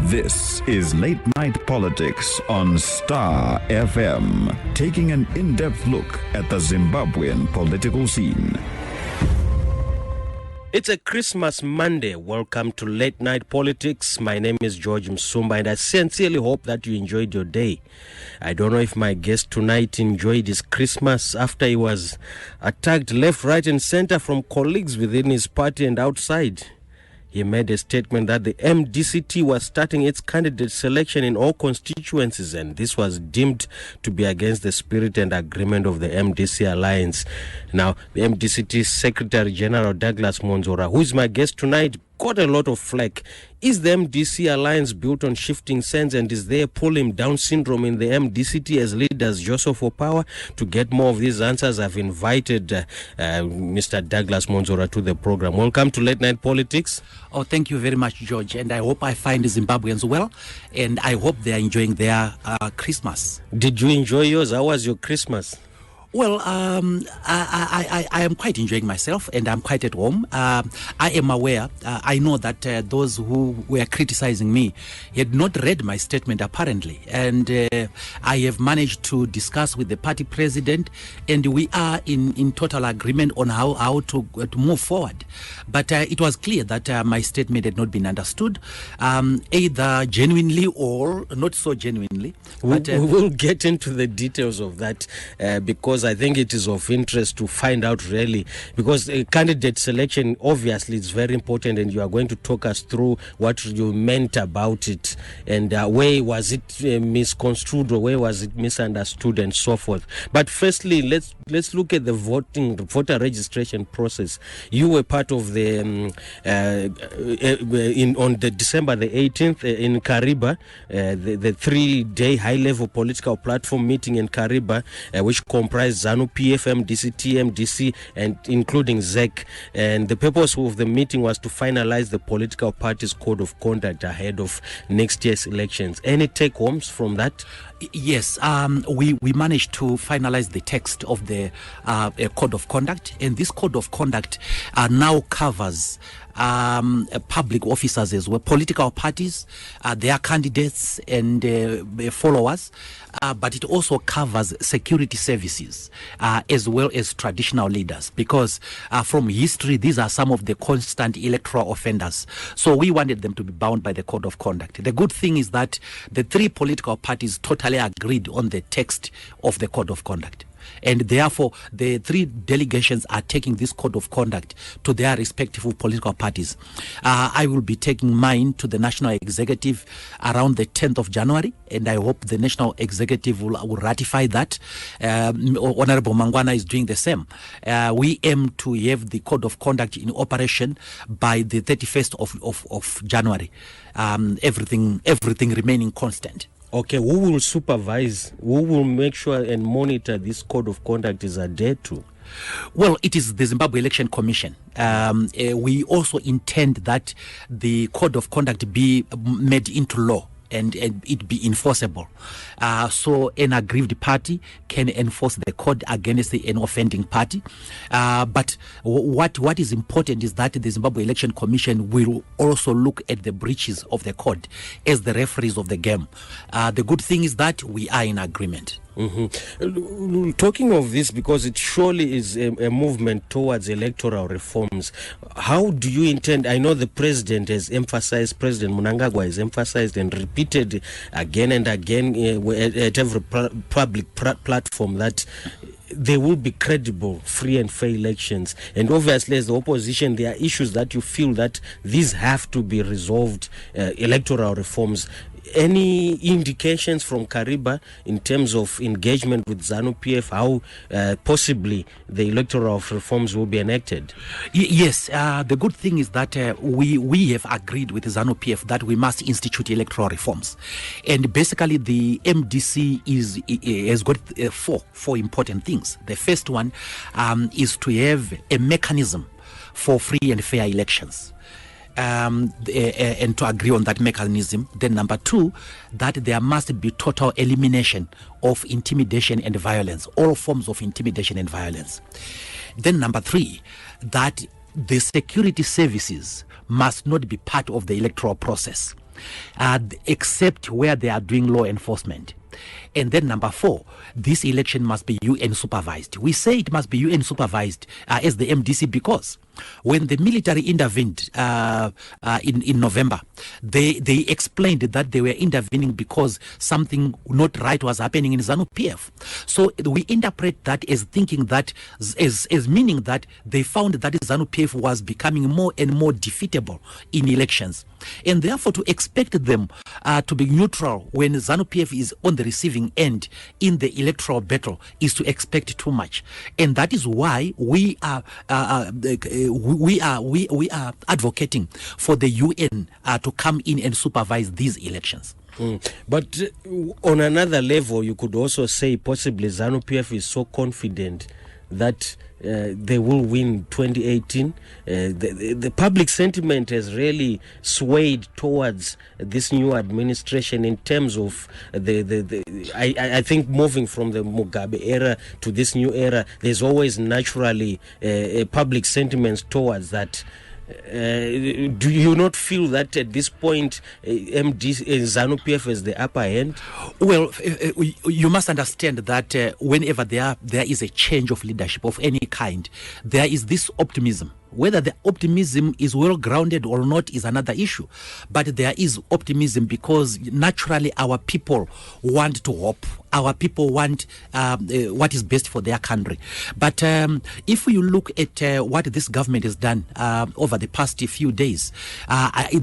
This is Late Night Politics on Star FM, taking an in-depth look at the Zimbabwean political scene. It's a Christmas Monday. Welcome to Late Night Politics. My name is George Msumba, and I sincerely hope that you enjoyed your day. I don't know if my guest tonight enjoyed his Christmas after he was attacked left, right, and center from colleagues within his party and outside. He made a statement that the MDC-T was starting its candidate selection in all constituencies, and this was deemed to be against the spirit and agreement of the MDC alliance. Now, the MDC-T Secretary General Douglas Mwonzora, who is my guest tonight, got a lot of flack. Is the MDC alliance built on shifting sands, and is there pull him down syndrome in the MDC-T as leaders jostle for power? To get more of these answers, I've invited Mr. Douglas Mwonzora to the program. Welcome to Late Night Politics. Oh, thank you very much, George. And I hope I find the Zimbabweans well, and I hope they are enjoying their Christmas. Did you enjoy yours? How was your Christmas? Well, I am quite enjoying myself, and I'm quite at home. I am aware, I know that those who were criticizing me had not read my statement apparently, and I have managed to discuss with the party president, and we are in total agreement on how to move forward. But it was clear that my statement had not been understood, either genuinely or not so genuinely. But, we'll get into the details of that because I think it is of interest to find out really, because candidate selection obviously is very important, and you are going to talk us through what you meant about it, and where was it misconstrued or where was it misunderstood and so forth. But firstly, let's look at the voter registration process. You were part of the on the December the 18th in Kariba, the 3-day high-level political platform meeting in Kariba, which comprised ZANU-PF, MDC-T, MDC, and including ZEC. And the purpose of the meeting was to finalize the political party's code of conduct ahead of next year's elections. Any take-homes from that? Yes, we managed to finalize the text of the code of conduct, and this code of conduct now covers public officers as well, political parties, their candidates and followers, but it also covers security services as well as traditional leaders, because from history these are some of the constant electoral offenders. So we wanted them to be bound by the code of conduct. The good thing is that the three political parties totally agreed on the text of the code of conduct. And therefore, the three delegations are taking this code of conduct to their respective political parties. I will be taking mine to the National Executive around the 10th of January, and I hope the National Executive will ratify that. Honorable Mangwana is doing the same. We aim to have the code of conduct in operation by the 31st of January, everything remaining constant. Okay, who will supervise, who will make sure and monitor this code of conduct is adhered to? Well, it is the Zimbabwe Election Commission. We also intend that the code of conduct be made into law and it be enforceable. So an aggrieved party can enforce the code against an offending party. But what is important is that the Zimbabwe Election Commission will also look at the breaches of the code as the referees of the game. The good thing is that we are in agreement. Mm-hmm. Talking of this, because it surely is a movement towards electoral reforms, how do you intend? I know the president has emphasized, President Mnangagwa has emphasized and repeated again and again at every public platform that there will be credible, free and fair elections. And obviously, as the opposition, there are issues that you feel that these have to be resolved, electoral reforms. Any indications from Kariba in terms of engagement with ZANU-PF, how possibly the electoral reforms will be enacted? Yes, the good thing is that we have agreed with ZANU-PF that we must institute electoral reforms. And basically the MDC has got four important things. The first one is to have a mechanism for free and fair elections. And to agree on that mechanism. Then number two, that there must be total elimination of intimidation and violence, all forms of intimidation and violence. Then number three, that the security services must not be part of the electoral process. except where they are doing law enforcement. And then number 4, this election must be UN supervised. We say it must be UN supervised as the MDC because when the military intervened in November, they explained that they were intervening because something not right was happening in ZANU-PF. So we interpret that as thinking that, as meaning that they found that ZANU-PF was becoming more and more defeatable in elections. And therefore to expect them to be neutral when ZANU-PF is on the receiving end in the electoral battle is to expect too much. And that is why we are advocating for the UN to come in and supervise these elections. But on another level, you could also say possibly ZANU-PF is so confident that they will win 2018. The public sentiment has really swayed towards this new administration in terms of I think moving from the Mugabe era to this new era, there's always naturally public sentiments towards that. Do you not feel that at this point ZANU-PF has the upper hand? Well, you must understand that whenever there is a change of leadership of any kind, there is this optimism. Whether the optimism is well grounded or not is another issue, but there is optimism because naturally our people want to hope. Our people want what is best for their country. But if you look at what this government has done over the past few days,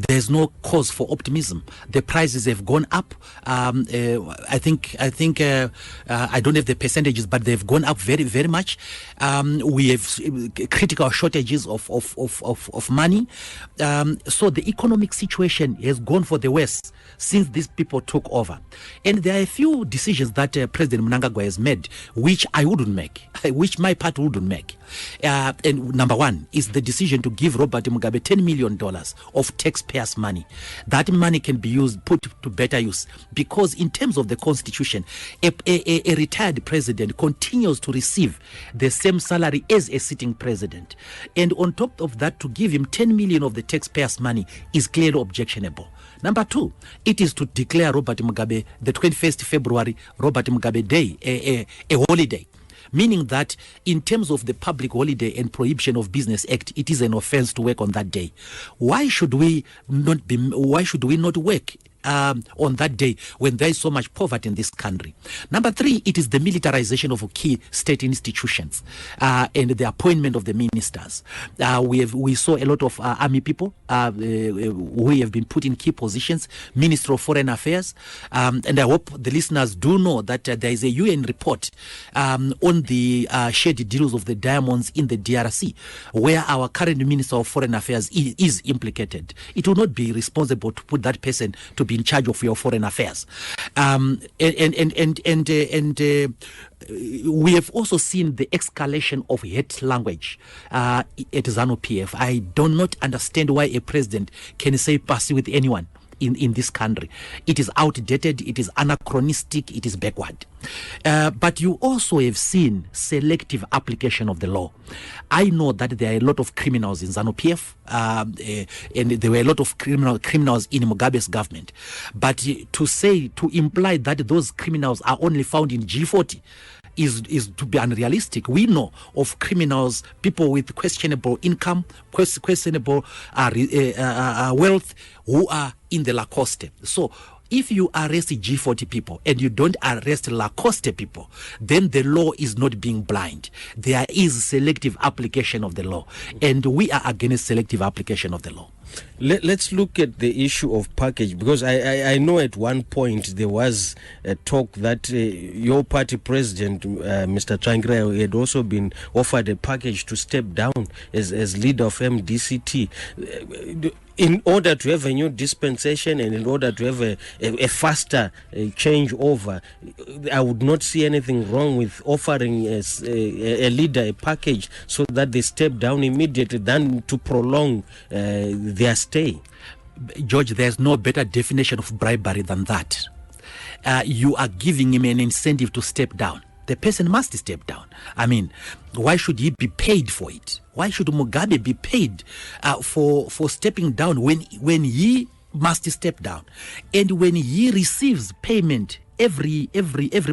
there's no cause for optimism. The prices have gone up. I think I don't have the percentages, but they've gone up very, very much. We have critical shortages of money. So the economic situation has gone for the worse since these people took over. And there are a few decisions that President Mnangagwa has made which I wouldn't make, which my party wouldn't make. And number 1 is the decision to give Robert Mugabe $10 million of taxpayers' money. That money can be put to better use because in terms of the constitution, a retired president continues to receive the same salary as a sitting president. And on top of that, to give him 10 million of the taxpayers' money is clearly objectionable. Number 2, it is to declare Robert Mugabe, the 21st February, Robert Mugabe Day, a holiday. Meaning that in terms of the Public Holiday and Prohibition of Business Act, it is an offense to work on that day. Why should we not work on that day when there is so much poverty in this country? Number 3, it is the militarization of key state institutions and the appointment of the ministers. We saw a lot of army people who have been put in key positions, Minister of Foreign Affairs, and I hope the listeners do know that there is a UN report on the shady deals of the diamonds in the DRC, where our current Minister of Foreign Affairs is implicated. It will not be responsible to put that person to be in charge of your foreign affairs. And we have also seen the escalation of hate language at ZANU-PF. I do not understand why a president can say pass with anyone in this country. It is outdated, it is anachronistic, it is backward. But you also have seen selective application of the law. I know that there are a lot of criminals in ZANU-PF, and there were a lot of criminals in Mugabe's government. But to imply that those criminals are only found in G40 is to be unrealistic. We know of criminals, people with questionable income, questionable wealth, who are in the Lacoste. So if you arrest G40 people and you don't arrest Lacoste people, then the law is not being blind. There is selective application of the law, and we are against selective application of the law. Let's look at the issue of package, because I know at one point there was a talk that your party president, Mr. Tsvangirai, had also been offered a package to step down as leader of MDC-T. In order to have a new dispensation and in order to have a faster changeover, I would not see anything wrong with offering a leader a package so that they step down immediately than to prolong their stay. George, there's no better definition of bribery than that. You are giving him an incentive to step down. The person must step down. I mean, why should he be paid for it? Why should Mugabe be paid for stepping down when he must step down. And when he receives payment every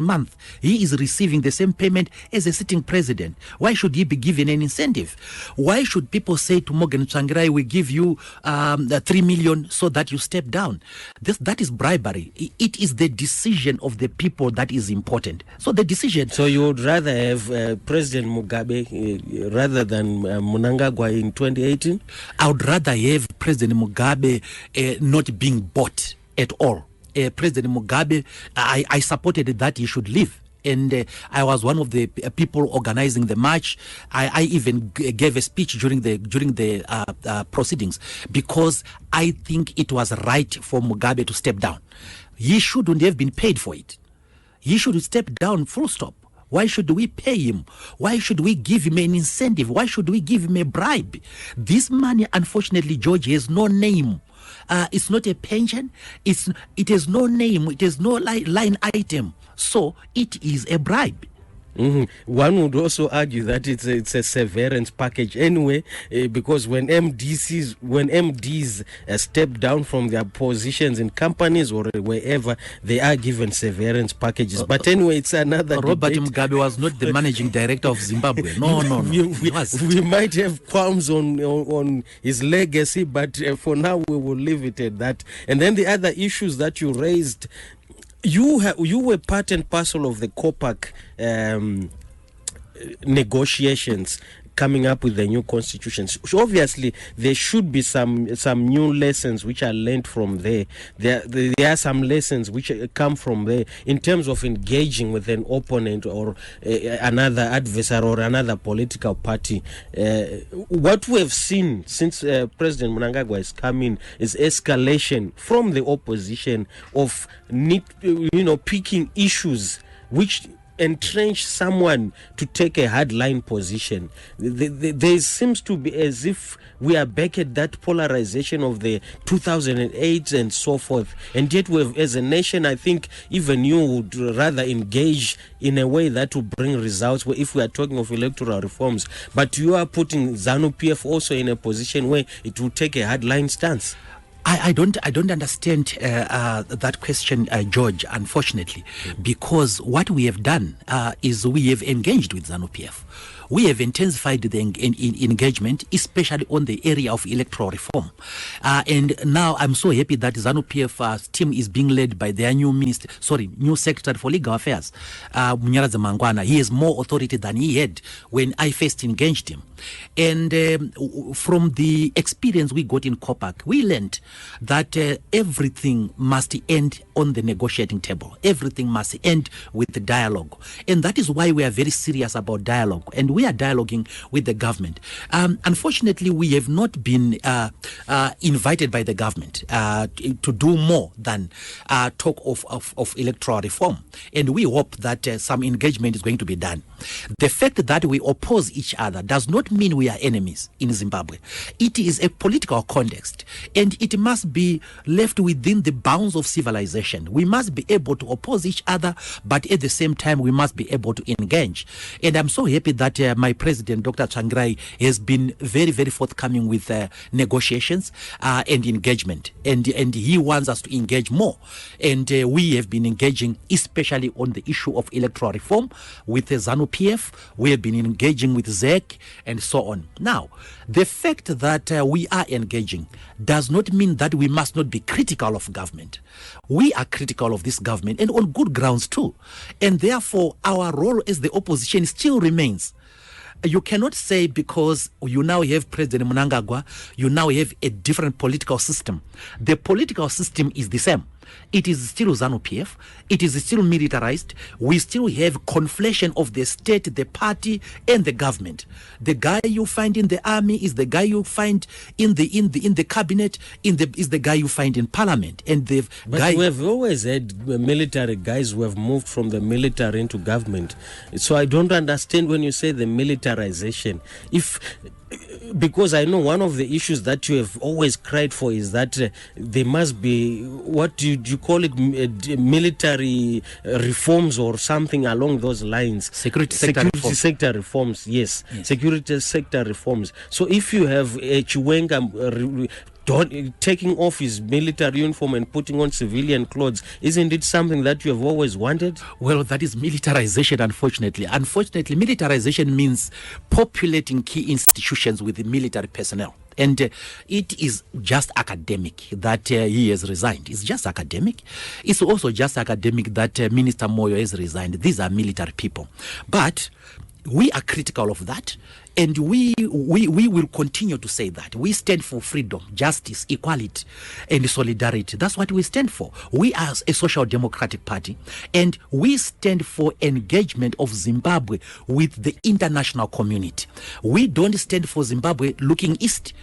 month, he is receiving the same payment as a sitting president. Why should he be given an incentive? Why should people say to Morgan Tsvangirai, we give you 3 million so that you step down? That is bribery. It is the decision of the people that is important. So the decision. So you would rather have President Mugabe rather than Mnangagwa in 2018? I would rather have President Mugabe not being bought at all. President Mugabe, I supported that he should leave. And I was one of the people organizing the march. I even gave a speech during the proceedings, because I think it was right for Mugabe to step down. He shouldn't have been paid for it. He should step down, full stop. Why should we pay him? Why should we give him an incentive? Why should we give him a bribe? This money, unfortunately, George, has no name. It's not a pension. It has no name. It has no line item. So it is a bribe. Mm-hmm. One would also argue that it's a severance package anyway, because when MDs step down from their positions in companies or wherever, they are given severance packages. But anyway, it's another Robert debate. Mugabe was not the managing director of Zimbabwe. No. We might have qualms on his legacy, but for now we will leave it at that. And then the other issues that you raised, you were part and parcel of the COPAC negotiations coming up with the new constitutions. So obviously, there should be some new lessons which are learned from there. There are some lessons which come from there in terms of engaging with an opponent or another adversary or another political party. What we have seen since President Mnangagwa has come in is escalation from the opposition of picking issues which entrench someone to take a hardline position. There seems to be as if we are back at that polarization of the 2008 and so forth. And yet, as a nation, I think even you would rather engage in a way that will bring results if we are talking of electoral reforms. But you are putting ZANU-PF also in a position where it will take a hardline stance. I don't understand that question, George, unfortunately, because what we have done is we have engaged with ZANU-PF. We have intensified the engagement, especially on the area of electoral reform. And now I'm so happy that ZANU-PF's team is being led by their new Secretary for Legal Affairs, Munyaradza Mangwana. He has more authority than he had when I first engaged him. And from the experience we got in COPAC, we learned that everything must end on the negotiating table. Everything must end with the dialogue. And that is why we are very serious about dialogue. And we are dialoguing with the government. Unfortunately, we have not been invited by the government to do more than talk of electoral reform. And we hope that some engagement is going to be done. The fact that we oppose each other does not mean we are enemies in Zimbabwe. It is a political context, and it must be left within the bounds of civilization. We must be able to oppose each other, but at the same time, we must be able to engage. And I'm so happy that my president, Dr. Tsvangirai, has been very, very forthcoming with negotiations and engagement. And he wants us to engage more. And we have been engaging, especially on the issue of electoral reform with ZANU-PF. We have been engaging with ZEC and so on. Now, the fact that we are engaging does not mean that we must not be critical of government. We are critical of this government, and on good grounds too. And therefore, our role as the opposition still remains. You cannot say because you now have President Mnangagwa, you now have a different political system. The political system is the same. It is still ZANU-PF. It is still militarized. We still have conflation of the state, the party, and the government. The guy you find in the army is the guy you find in the cabinet. Is the guy you find in parliament. And we have always had military guys who have moved from the military into government. So I don't understand when you say the militarization. Because I know one of the issues that you have always cried for is that there must be, what do you call it, military reforms or something along those lines. Security sector reforms, yes. Security sector reforms. So if you have Chiwenga taking off his military uniform and putting on civilian clothes, isn't it something that you have always wanted? Well, that is militarization, unfortunately. Unfortunately, militarization means populating key institutions with the military personnel. And it is just academic that he has resigned. It's just academic. It's also just academic that Minister Moyo has resigned. These are military people. But we are critical of that. And we will continue to say that. We stand for freedom, justice, equality, and solidarity. That's what we stand for. We are a social democratic party, and we stand for engagement of Zimbabwe with the international community. We don't stand for Zimbabwe looking east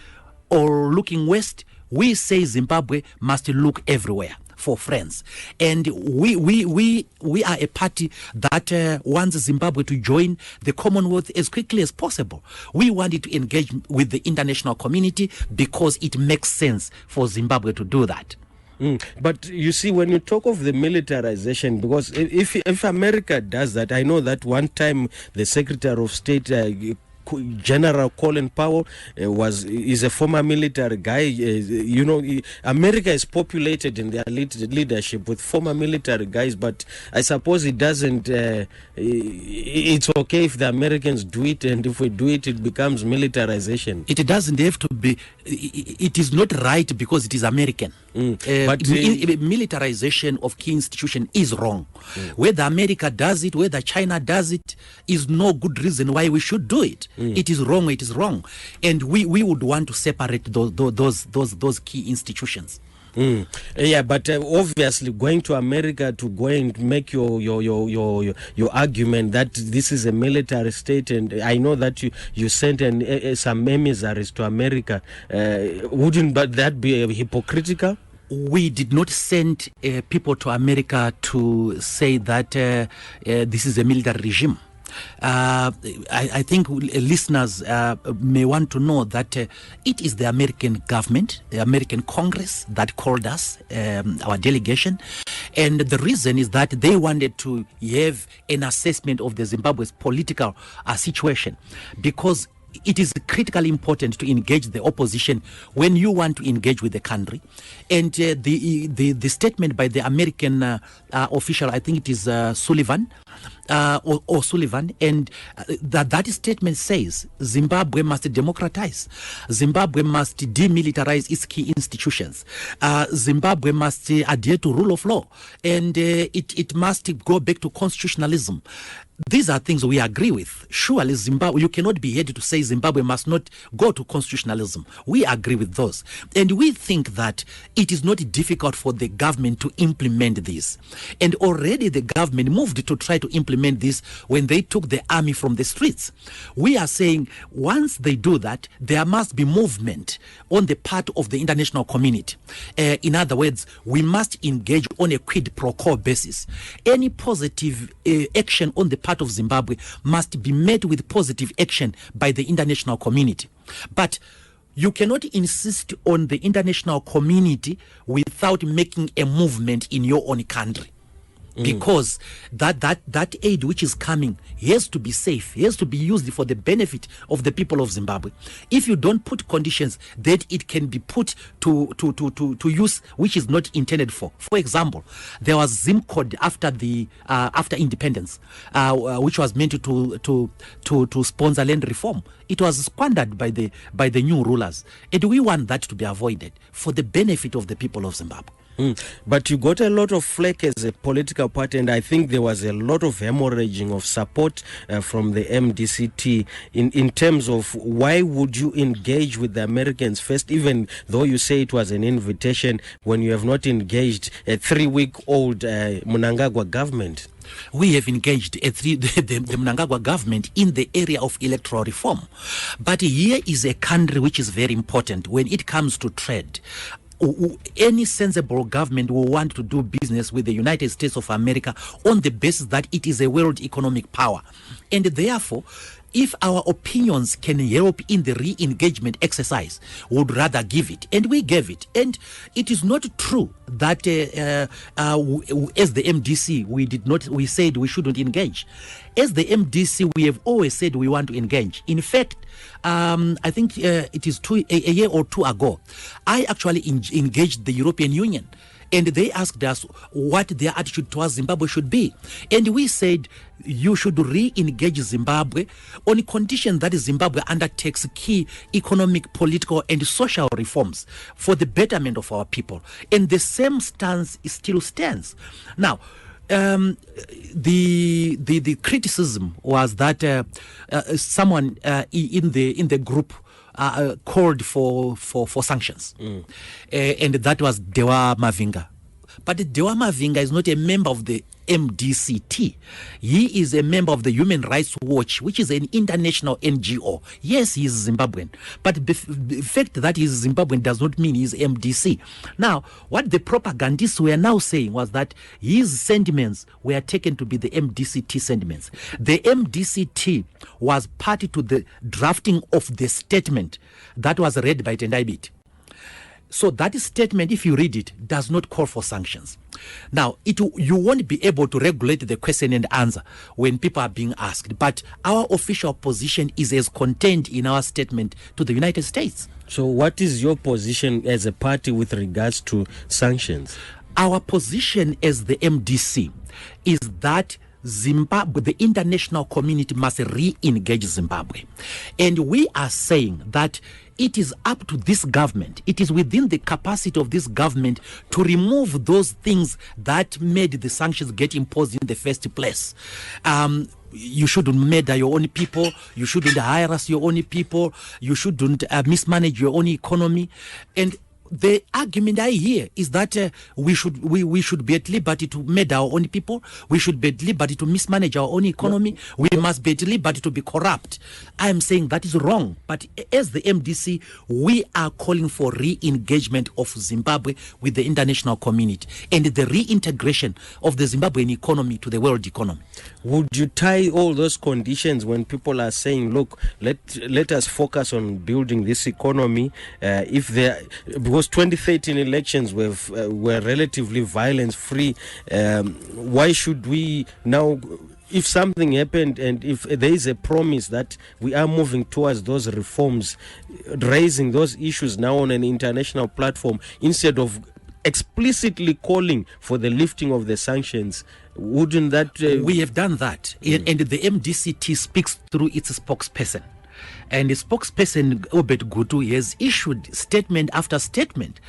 or looking west. We say Zimbabwe must look everywhere for friends, and we are a party that wants Zimbabwe to join the Commonwealth as quickly as possible. We want it to engage with the international community because it makes sense for Zimbabwe to do that. But you see, when you talk of the militarization, because if America does that, I know that one time the Secretary of State General Colin Powell is a former military guy. America is populated in their leadership with former military guys, but I suppose it doesn't. It's okay if the Americans do it, and if we do it, it becomes militarization. It doesn't have to be. It is not right because it is American. But militarization of key institution is wrong. Whether America does it, whether China does it, is no good reason why we should do it. It is wrong. It is wrong, and we would want to separate those key institutions. Yeah, but obviously going to America to go and make your argument that this is a military state, and I know that you sent some emissaries to America. Wouldn't that be hypocritical? We did not send people to America to say that this is a military regime. I think listeners may want to know that it is the American government, the American Congress that called us, our delegation, and the reason is that they wanted to have an assessment of the Zimbabwe's political situation, because it is critically important to engage the opposition when you want to engage with the country. And the statement by the American official, I think it is Sullivan, or Sullivan, and that statement says Zimbabwe must democratize, Zimbabwe must demilitarize its key institutions, Zimbabwe must adhere to rule of law, and it must go back to constitutionalism. These are things we agree with. Surely Zimbabwe, you cannot be headed to say Zimbabwe must not go to constitutionalism. We agree with those. And we think that it is not difficult for the government to implement this. And already the government moved to try to implement this when they took the army from the streets. We are saying once they do that, there must be movement on the part of the international community. In other words, we must engage on a quid pro quo basis. Any positive action on the part of Zimbabwe must be met with positive action by the international community. But you cannot insist on the international community without making a movement in your own country. Because that aid which is coming has to be safe, has to be used for the benefit of the people of Zimbabwe. If you don't put conditions that it can be put to use which is not intended for. For example, there was Zim Code after independence, which was meant to sponsor land reform. It was squandered by the new rulers, and we want that to be avoided for the benefit of the people of Zimbabwe. But you got a lot of flack as a political party, and I think there was a lot of hemorrhaging of support from the MDC-T in terms of why would you engage with the Americans first, even though you say it was an invitation, when you have not engaged a 3-week-old Mnangagwa government? We have engaged the Mnangagwa government in the area of electoral reform. But here is a country which is very important when it comes to trade. Any sensible government will want to do business with the United States of America on the basis that it is a world economic power. And therefore, if our opinions can help in the re-engagement exercise, we would rather give it. And we gave it. And it is not true that as the MDC, we said we shouldn't engage. As the MDC, we have always said we want to engage. In fact, I think it is a year or two ago, I actually engaged the European Union. And they asked us what their attitude towards Zimbabwe should be. And we said, you should re-engage Zimbabwe on condition that Zimbabwe undertakes key economic, political, and social reforms for the betterment of our people. And the same stance still stands. Now, the criticism was that someone in the group called for sanctions, and that was Dewa Mavinga. But Dewa Mavinga is not a member of the MDC-T. He is a member of the Human Rights Watch, which is an international NGO. Yes, he is Zimbabwean, but the fact that he is Zimbabwean does not mean he is MDC. Now, what the propagandists were now saying was that his sentiments were taken to be the MDC-T sentiments. The MDC-T was party to the drafting of the statement that was read by Tendai Biti. So that statement, if you read it, does not call for sanctions. Now, you won't be able to regulate the question and answer when people are being asked. But our official position is as contained in our statement to the United States. So what is your position as a party with regards to sanctions? Our position as the MDC is that Zimbabwe, the international community must re-engage Zimbabwe. And we are saying that it is up to this government, it is within the capacity of this government to remove those things that made the sanctions get imposed in the first place. You shouldn't murder your own people, you shouldn't harass your own people, you shouldn't mismanage your own economy. And the argument I hear is that we should be at liberty to murder our own people. We should be at liberty to mismanage our own economy. We must be at liberty to be corrupt. I am saying that is wrong. But as the MDC, we are calling for re-engagement of Zimbabwe with the international community and the reintegration of the Zimbabwean economy to the world economy. Would you tie all those conditions when people are saying, look, let us focus on building this economy? Because 2013 elections were relatively violence-free. Why should we now, if something happened and if there is a promise that we are moving towards those reforms, raising those issues now on an international platform instead of explicitly calling for the lifting of the sanctions, wouldn't that... We have done that. And the MDC-T speaks through its spokesperson. And the spokesperson, Obed Gutu, has issued statement after statement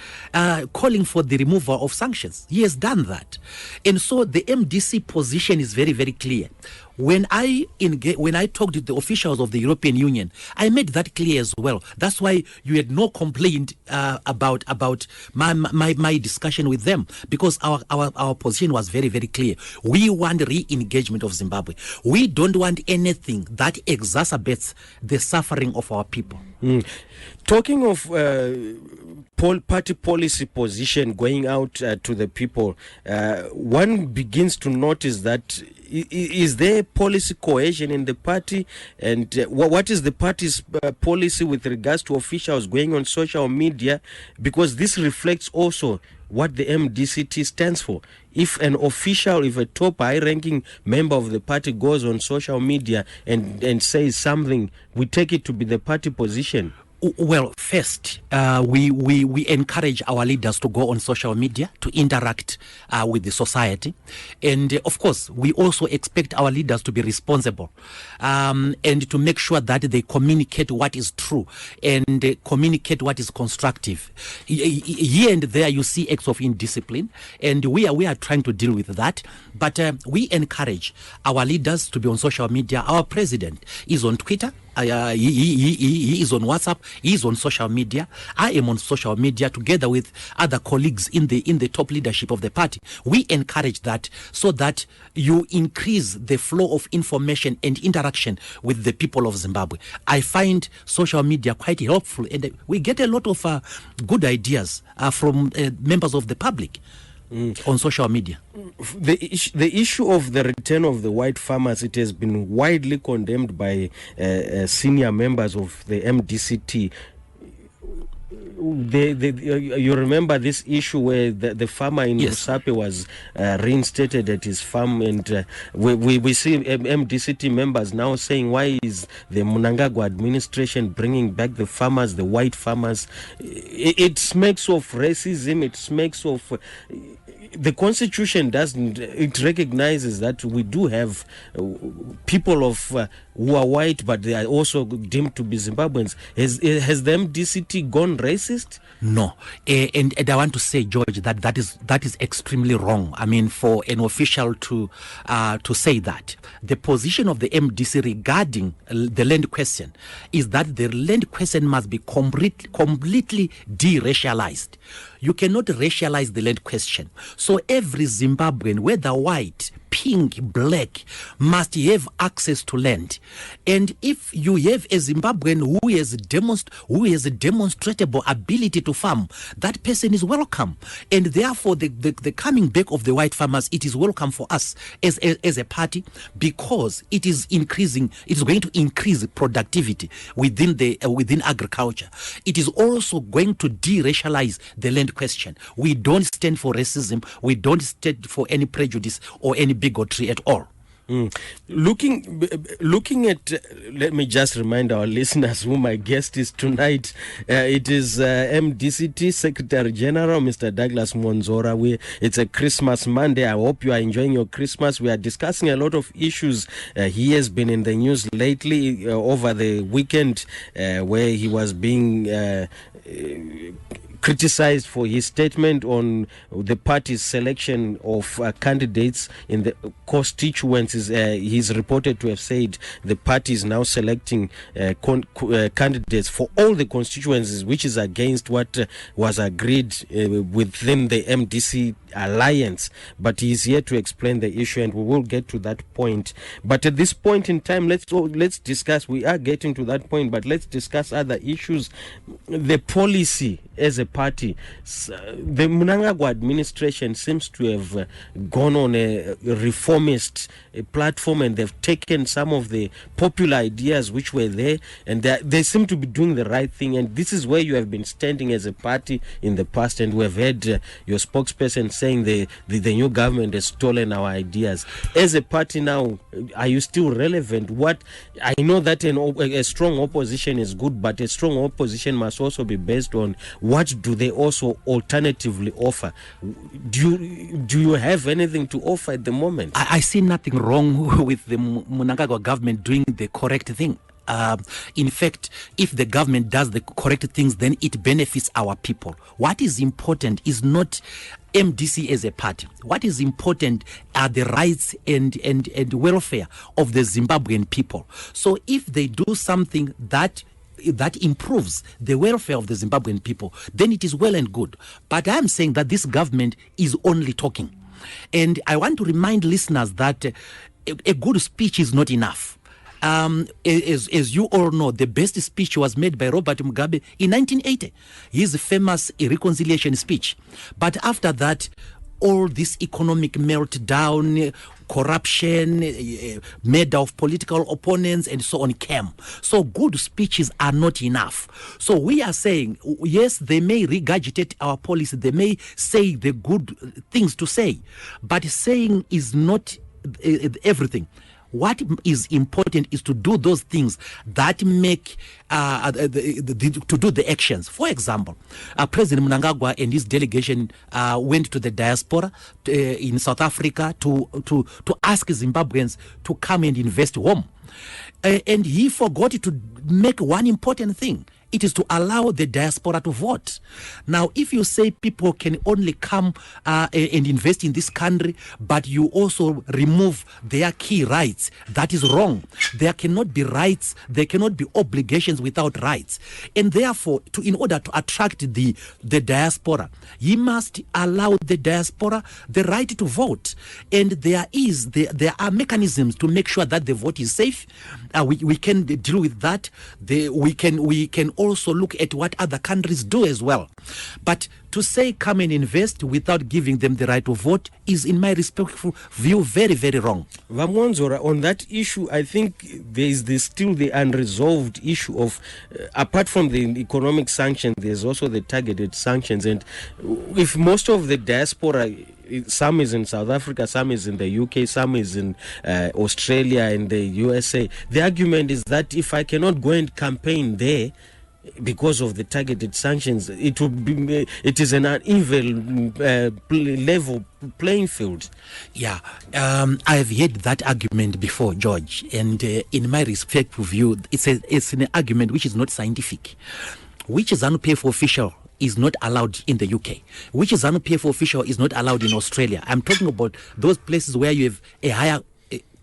calling for the removal of sanctions. He has done that. And so the MDC position is very, very clear. When I talked to the officials of the European Union, I made that clear as well. That's why you had no complaint about my discussion with them, because our position was very, very clear. We want re-engagement of Zimbabwe. We don't want anything that exacerbates the suffering of our people. Talking of party policy position going out to the people, one begins to notice that is there policy cohesion in the party, and what is the party's policy with regards to officials going on social media, because this reflects also what the MDC-T stands for. If an official, if a top high-ranking member of the party goes on social media and says something, we take it to be the party position. Well, first, we encourage our leaders to go on social media to interact with the society. And of course, we also expect our leaders to be responsible and to make sure that they communicate what is true and communicate what is constructive. Here and there, you see acts of indiscipline, and we are trying to deal with that. But we encourage our leaders to be on social media. Our president is on Twitter. He is on WhatsApp. He is on social media. I am on social media together with other colleagues in the top leadership of the party. We encourage that so that you increase the flow of information and interaction with the people of Zimbabwe. I find social media quite helpful, and we get a lot of good ideas from members of the public. on social media. The issue of the return of the white farmers, it has been widely condemned by senior members of the MDC-T. You remember this issue where the farmer in Usape was reinstated at his farm, and we see MDC-T members now saying, why is the Mnangagwa administration bringing back the farmers, the white farmers? It smacks of racism, it smacks of... The constitution doesn't, it recognizes that we do have people of who are white, but they are also deemed to be Zimbabweans. Has the MDC-T gone racist? No, and I want to say, George, that is extremely wrong. I mean, for an official to say that, the position of the MDC regarding the land question is that the land question must be completely de-racialized. You cannot racialize the land question. So every Zimbabwean, whether white, pink, black, must have access to land. And if you have a Zimbabwean who has a demonstrable ability to farm, that person is welcome. And therefore, the coming back of the white farmers, it is welcome for us as a party, because it is going to increase productivity within agriculture. It is also going to de-racialize the land question. We don't stand for racism. We don't stand for any prejudice or any bigotry at all. Looking at, let me just remind our listeners who my guest is tonight. It is MDC-T Secretary General, Mr. Douglas Mwonzora. It's a Christmas Monday. I hope you are enjoying your Christmas. We are discussing a lot of issues. He has been in the news lately over the weekend where he was being criticized for his statement on the party's selection of candidates in the constituencies. He's reported to have said the party is now selecting candidates for all the constituencies, which is against what was agreed within the MDC alliance. But he's here to explain the issue, and we will get to that point. But at this point in time, let's discuss. We are getting to that point, but let's discuss other issues. The policy as a party. The Mnangagwa administration seems to have gone on a reformist platform, and they've taken some of the popular ideas which were there, and they seem to be doing the right thing. And this is where you have been standing as a party in the past, and we've heard your spokesperson saying the new government has stolen our ideas. As a party now, are you still relevant? I know that a strong opposition is good, but a strong opposition must also be based on what do they also alternatively offer. Do you have anything to offer at the moment? I see nothing wrong with the Mnangagwa government doing the correct thing. In fact, if the government does the correct things, then it benefits our people. What is important is not MDC as a party. What is important are the rights and welfare of the Zimbabwean people. So if they do something that improves the welfare of the Zimbabwean people, then it is well and good. But I am saying that this government is only talking. And I want to remind listeners that a good speech is not enough. As you all know, the best speech was made by Robert Mugabe in 1980. His famous reconciliation speech. But after that, all this economic meltdown, corruption, murder of political opponents, and so on came. So good speeches are not enough. So we are saying, yes, they may regurgitate our policy, they may say the good things to say, but saying is not everything. What is important is to do those things that make to do the actions. For example, President Mnangagwa and his delegation went to the diaspora in South Africa to ask Zimbabweans to come and invest home. And he forgot to make one important thing. It is to allow the diaspora to vote. Now, if you say people can only come and invest in this country, but you also remove their key rights, that is wrong. There cannot be rights, there cannot be obligations without rights. And therefore, in order to attract the diaspora, you must allow the diaspora the right to vote. And there are mechanisms to make sure that the vote is safe. We can deal with that. We can also look at what other countries do as well. But to say come and invest without giving them the right to vote is, in my respectful view, very, very wrong. Mwonzora, on that issue, I think there is still the unresolved issue of, apart from the economic sanctions, there's also the targeted sanctions. And if most of the diaspora, some is in South Africa, some is in the UK, some is in Australia and the USA, the argument is that if I cannot go and campaign there because of the targeted sanctions, it is an uneven level playing field. Yeah, I've heard that argument before, George, and in my respectful view, it's an argument which is not scientific, which is ZANU-PF official is not allowed in the UK, which is ZANU-PF official is not allowed in Australia. I'm talking about those places where you have a higher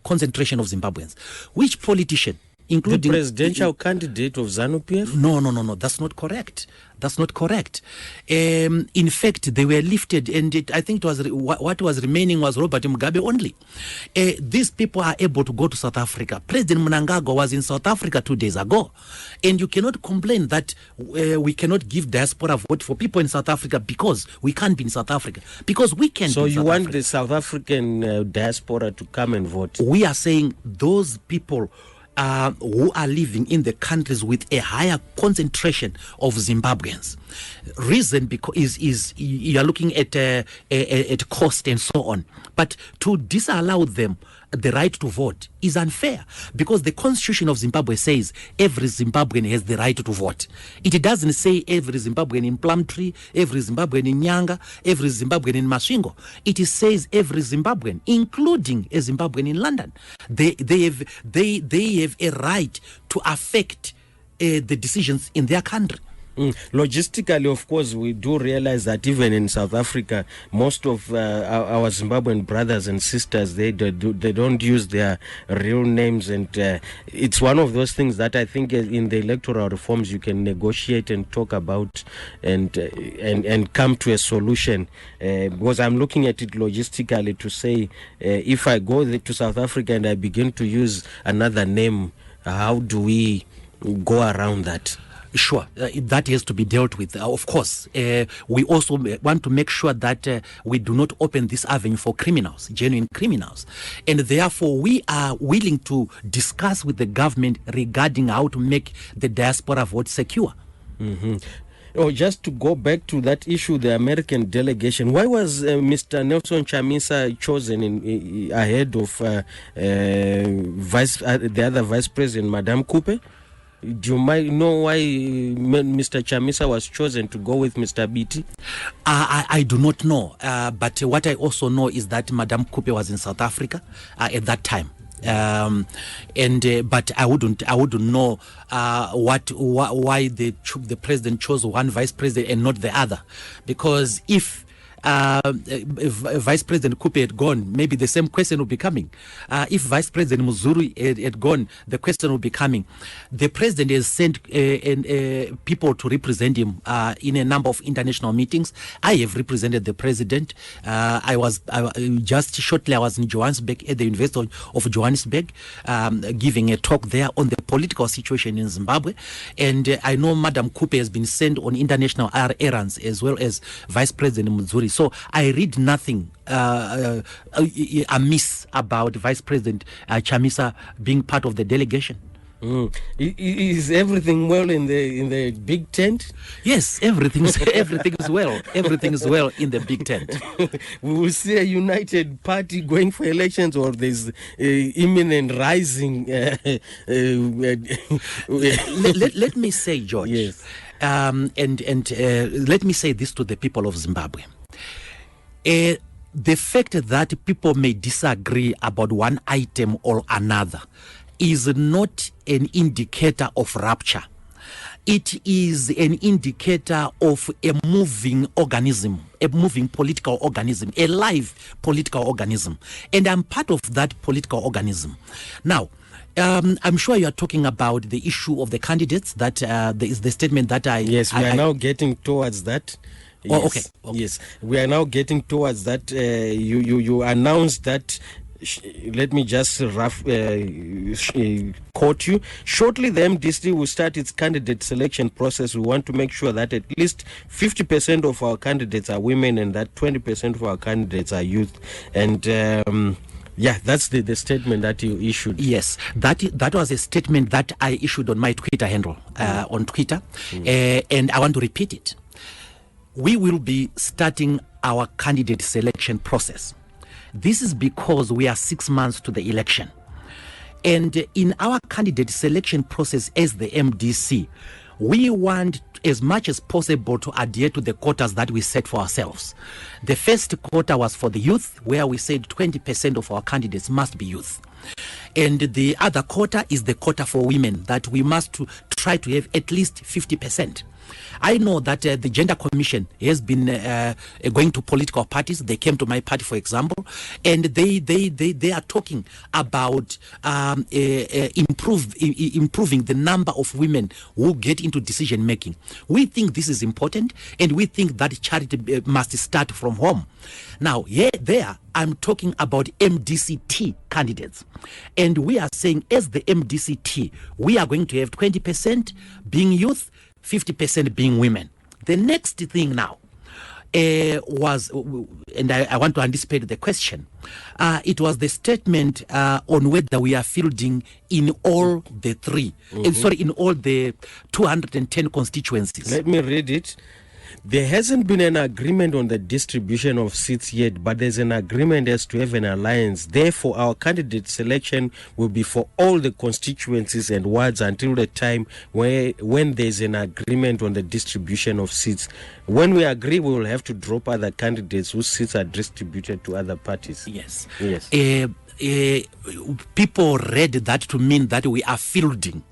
concentration of Zimbabweans. Which politician, including the presidential candidate of ZANU-PF? No, that's not correct. That's not correct. In fact, they were lifted, and I think it was what was remaining was Robert Mugabe only. These people are able to go to South Africa. President Mnangagwa was in South Africa 2 days ago, and you cannot complain that we cannot give diaspora vote for people in South Africa because we can't be in South Africa, because we can. So be in you South want Africa. the South African diaspora to come and vote? We are saying those people who are living in the countries with a higher concentration of Zimbabweans. Reason because is you are looking at cost and so on. But to disallow them the right to vote is unfair, because the constitution of Zimbabwe says every Zimbabwean has the right to vote. It doesn't say every Zimbabwean in Plumtree, every Zimbabwean in Nyanga, every Zimbabwean in Masvingo. It says every Zimbabwean, including a Zimbabwean in London. They have a right to affect the decisions in their country. Logistically, of course, we do realize that even in South Africa, most of our Zimbabwean brothers and sisters, they don't use their real names, and it's one of those things that I think in the electoral reforms you can negotiate and talk about and come to a solution. Because I'm looking at it logistically to say, if I go to South Africa and I begin to use another name, how do we go around that? Sure, that has to be dealt with. Of course, we also want to make sure that we do not open this avenue for criminals, genuine criminals. And therefore, we are willing to discuss with the government regarding how to make the diaspora vote secure. Mm-hmm. Oh, just to go back to that issue, the American delegation, why was Mr. Nelson Chamisa chosen ahead of the other Vice President, Madame Coupe? Do you might know why Mr. Chamisa was chosen to go with Mr. BT? I do not know, but what I also know is that Madame Coupe was in South Africa at that time. But I wouldn't know why the president chose one vice president and not the other, because if Vice President Coupe had gone, maybe the same question would be coming. If Vice President Muzuru had gone, the question would be coming. The president has sent people to represent him in a number of international meetings. I have represented the president. I was in Johannesburg, at the University of Johannesburg, giving a talk there on the political situation in Zimbabwe. And I know Madam Coupe has been sent on international errands, as well as Vice President Muzuru. So I read nothing amiss about Vice President Chamisa being part of the delegation. Is everything well in the big tent? Yes, everything is well. Everything is well in the big tent. We will see a united party going for elections, or there's imminent rising. Let me say, George, yes. Let me say this to the people of Zimbabwe. The fact that people may disagree about one item or another is not an indicator of rupture. It is an indicator of a moving organism, a moving political organism, a live political organism. And I'm part of that political organism. Now, I'm sure you are talking about the issue of the candidates. That is the statement that I... Yes, we are now getting towards that. Oh, yes. okay. Yes, we are now getting towards that. You announced that let me just quote you. Shortly, the MDC will start its candidate selection process. We want to make sure that at least 50% of our candidates are women and that 20% of our candidates are youth. And yeah, that's the statement that you issued. Yes, that was a statement that I issued on my Twitter handle, on Twitter, and I want to repeat it. We will be starting our candidate selection process. This is because we are 6 months to the election. And in our candidate selection process as the MDC, we want as much as possible to adhere to the quotas that we set for ourselves. The first quota was for the youth, where we said 20% of our candidates must be youth. And the other quota is the quota for women, that we must try to have at least 50%. I know that the Gender Commission has been going to political parties. They came to my party, for example, and they are talking about improving the number of women who get into decision making. We think this is important, and we think that charity must start from home. Now, there I'm talking about MDC-T candidates, and we are saying as the MDC-T, we are going to have 20% being youth, 50% being women. The next thing now was, and I want to anticipate the question, it was the statement on whether we are fielding in all the three, in all the 210 constituencies. Let me read it. There hasn't been an agreement on the distribution of seats yet, but there's an agreement as to have an alliance. Therefore, our candidate selection will be for all the constituencies and wards until the time when there's an agreement on the distribution of seats. When we agree, we will have to drop other candidates whose seats are distributed to other parties. Yes. People read that to mean that we are fielding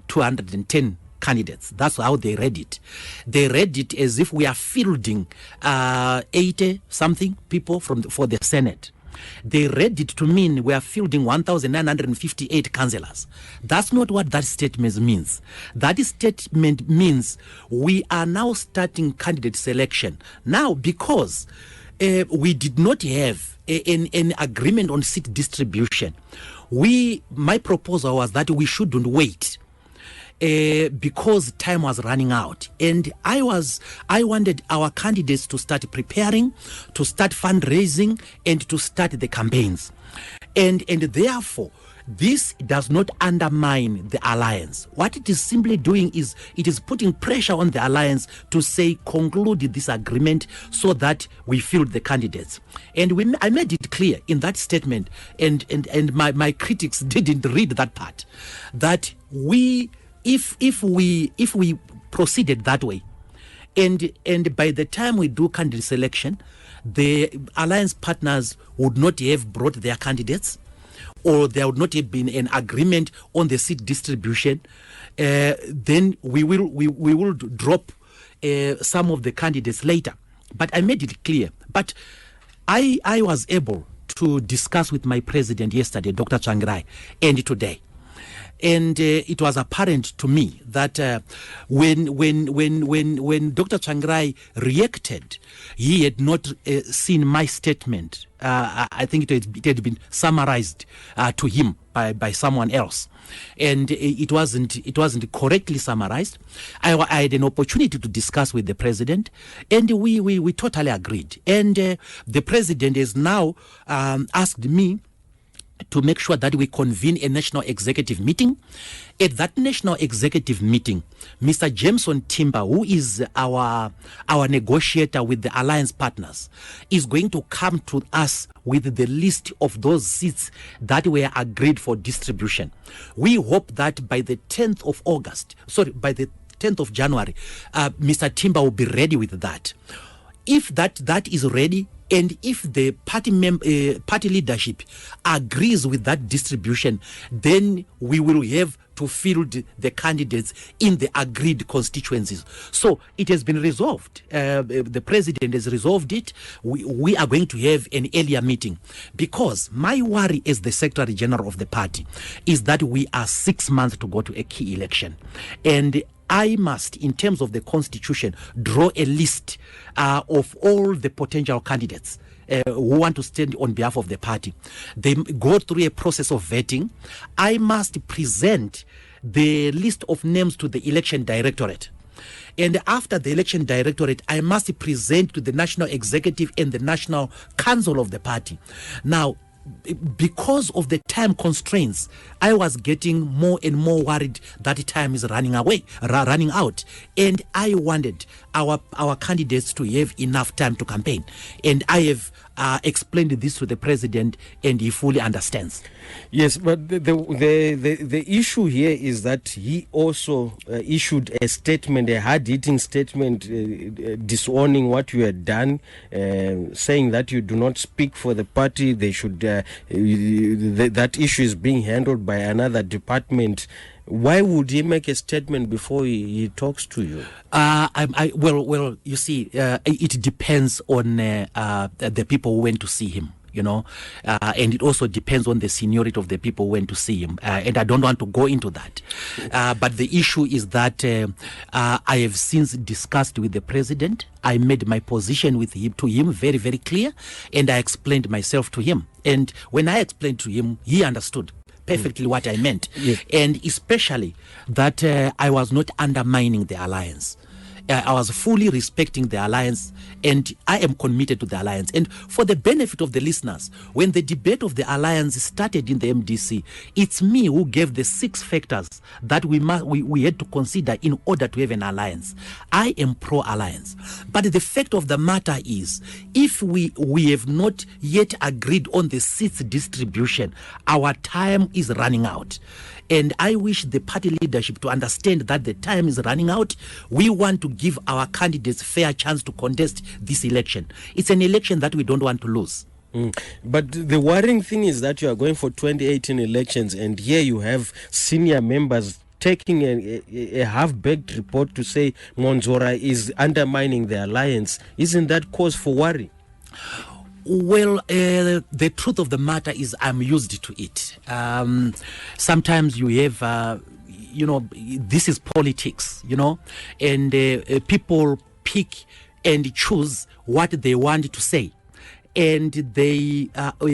210 candidates. That's how they read it. They read it as if we are fielding 80 something people for the Senate. They read it to mean we are fielding 1,958 councillors. That's not what that statement means. That statement means we are now starting candidate selection. Now, because we did not have an agreement on seat distribution, my proposal was that we shouldn't wait. Because time was running out, and I wanted our candidates to start preparing, to start fundraising, and to start the campaigns, and therefore this does not undermine the alliance. What it is simply doing is it is putting pressure on the alliance to say conclude this agreement so that we field the candidates. And I made it clear in that statement, and my critics didn't read that part, that if we proceeded that way, and by the time we do candidate selection, the alliance partners would not have brought their candidates, or there would not have been an agreement on the seat distribution, then we will drop some of the candidates later. But I made it clear. But I was able to discuss with my president yesterday, Dr. Tsvangirai, and today. And it was apparent to me that when Dr. Tsvangirai reacted, he had not seen my statement. I think it had been summarized to him by someone else, and it wasn't correctly summarized. I had an opportunity to discuss with the president, and we totally agreed. And the president has now asked me to make sure that we convene a national executive meeting. At that national executive meeting, Mr. Jameson Timber, who is our negotiator with the alliance partners, is going to come to us with the list of those seats that were agreed for distribution. We hope that by the 10th of January, Mr. Timber will be ready with that. If that is ready, and if the party leadership agrees with that distribution, then we will have to field the candidates in the agreed constituencies. So it has been resolved. The president has resolved it. We are going to have an earlier meeting, because my worry as the Secretary General of the party is that we are 6 months to go to a key election. And I must, in terms of the constitution, draw a list of all the potential candidates who want to stand on behalf of the party. They go through a process of vetting. I must present the list of names to the election directorate. And after the election directorate, I must present to the national executive and the national council of the party. Now, because of the time constraints, I was getting more and more worried that time is running out, and I wanted our candidates to have enough time to campaign. And I have explained this to the president, and he fully understands. Yes, but the issue here is that he also issued a statement, a hard-hitting statement, disowning what you had done, saying that you do not speak for the party. They should that issue is being handled by another department. Why would he make a statement before he talks to you? Well, you see, it depends on the people who went to see him. And it also depends on the seniority of the people who went to see him. And I don't want to go into that. But the issue is that I have since discussed with the president. I made my position to him very, very clear. And I explained myself to him. And when I explained to him, he understood perfectly what I meant. Yes. And especially that I was not undermining the alliance. I was fully respecting the alliance, and I am committed to the alliance. And for the benefit of the listeners, when the debate of the alliance started in the MDC, it's me who gave the 6 factors that we had to consider in order to have an alliance. I am pro-alliance. But the fact of the matter is, if we have not yet agreed on the seats distribution, our time is running out. And I wish the party leadership to understand that the time is running out. We want to give our candidates fair chance to contest this election. It's an election that we don't want to lose. But the worrying thing is that you are going for 2018 elections, and here you have senior members taking a half-baked report to say Mwonzora is undermining the alliance. Isn't that cause for worry? Well, the truth of the matter is I'm used to it. Sometimes you have, this is politics, and people pick and choose what they want to say, and they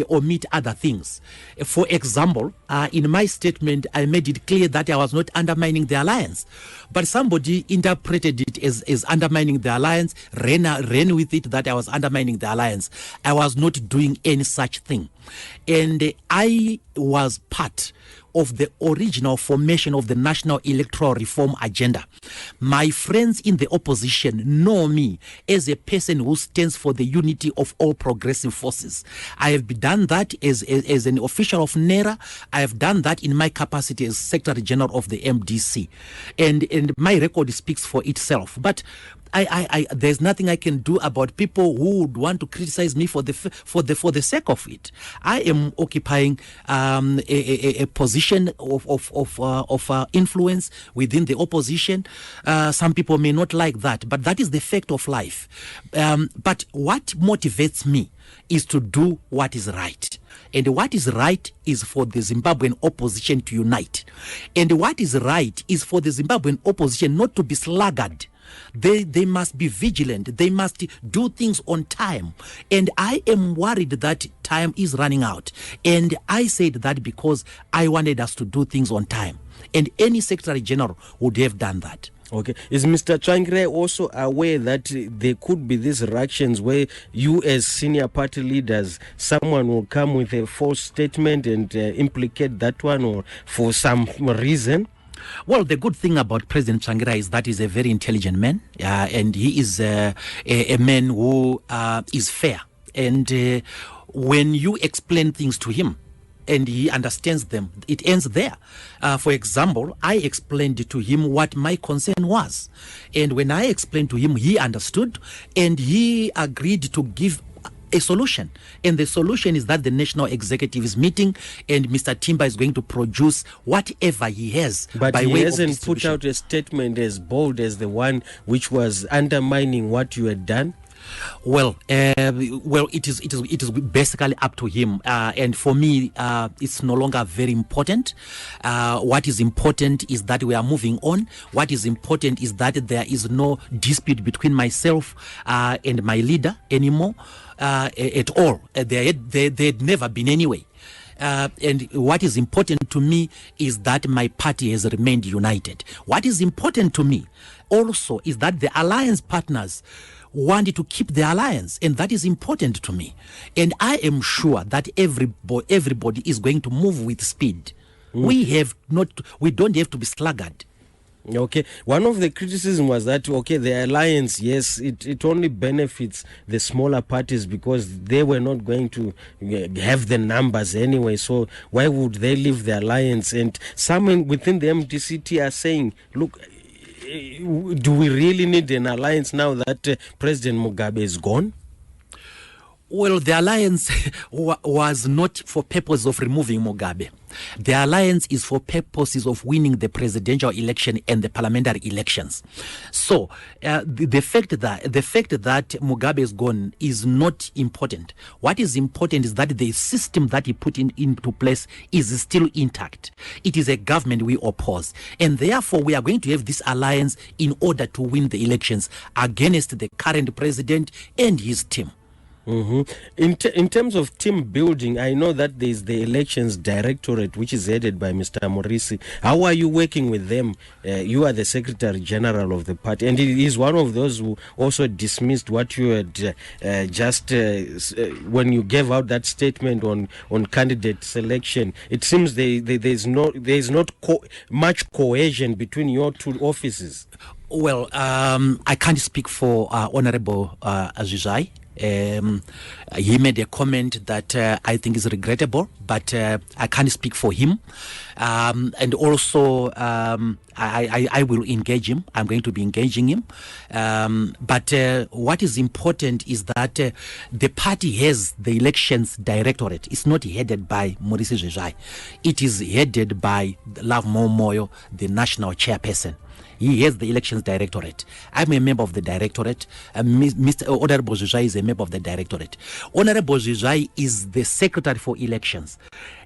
omit other things. For example, in my statement, I made it clear that I was not undermining the alliance, but somebody interpreted it as undermining the alliance, ran with it that I was undermining the alliance. I was not doing any such thing. And I was part of the original formation of the National Electoral Reform Agenda. My friends in the opposition know me as a person who stands for the unity of all progressive forces. I have done that as an official of NERA. I have done that in my capacity as Secretary General of the MDC. And my record speaks for itself. But there's nothing I can do about people who would want to criticize me for the sake of it. I am occupying a position of influence within the opposition. Some people may not like that, but that is the fact of life. But what motivates me is to do what is right. And what is right is for the Zimbabwean opposition to unite. And what is right is for the Zimbabwean opposition not to be sluggard. They must be vigilant. They must do things on time. And I am worried that time is running out. And I said that because I wanted us to do things on time. And any Secretary General would have done that. Okay. Is Mr. Tsvangirai also aware that there could be these ructions where you as senior party leaders, someone will come with a false statement and implicate that one or for some reason? Well, the good thing about President Tsvangirai is that he's a very intelligent man, and he is a man who is fair. And when you explain things to him and he understands them, it ends there. For example, I explained to him what my concern was. And when I explained to him, he understood and he agreed to give a solution. And the solution is that the national executive is meeting and Mr. Timber is going to produce whatever he has. But by he way hasn't of put out a statement as bold as the one which was undermining what you had done. Well, it is basically up to him, and for me, it's no longer very important. What is important is that we are moving on. What is important is that there is no dispute between myself and my leader anymore at all. There had never been anyway. And what is important to me is that my party has remained united. What is important to me also is that the alliance partners wanted to keep the alliance, and that is important to me. And I am sure that everybody is going to move with speed. We don't have to be sluggard. Okay, one of the criticism was that, okay, the alliance, yes, it only benefits the smaller parties because they were not going to have the numbers anyway, so why would they leave the alliance? And some within the MDC-T are saying, look, do we really need an alliance now that President Mugabe is gone? Well, the alliance was not for purpose of removing Mugabe. The alliance is for purposes of winning the presidential election and the parliamentary elections. So the fact that Mugabe is gone is not important. What is important is that the system that he put into place is still intact. It is a government we oppose, and therefore we are going to have this alliance in order to win the elections against the current president and his team. In terms of team building, I know that there is the elections directorate, which is headed by Mr. Morisi. How are you working with them? You are the Secretary General of the party, and he is one of those who also dismissed what you had when you gave out that statement on candidate selection. It seems there is not much cohesion between your two offices. Well, I can't speak for Honorable Azizai. He made a comment that I think is regrettable, but I can't speak for him. And also, I will engage him. I'm going to be engaging him. But what is important is that the party has the elections directorate. It's not headed by Morisi Zizai. It is headed by Love Momoyo, the national chairperson. He has the elections directorate. I'm a member of the directorate. Mr. Honorable Zizai is a member of the directorate. Honorable Zizai is the secretary for elections.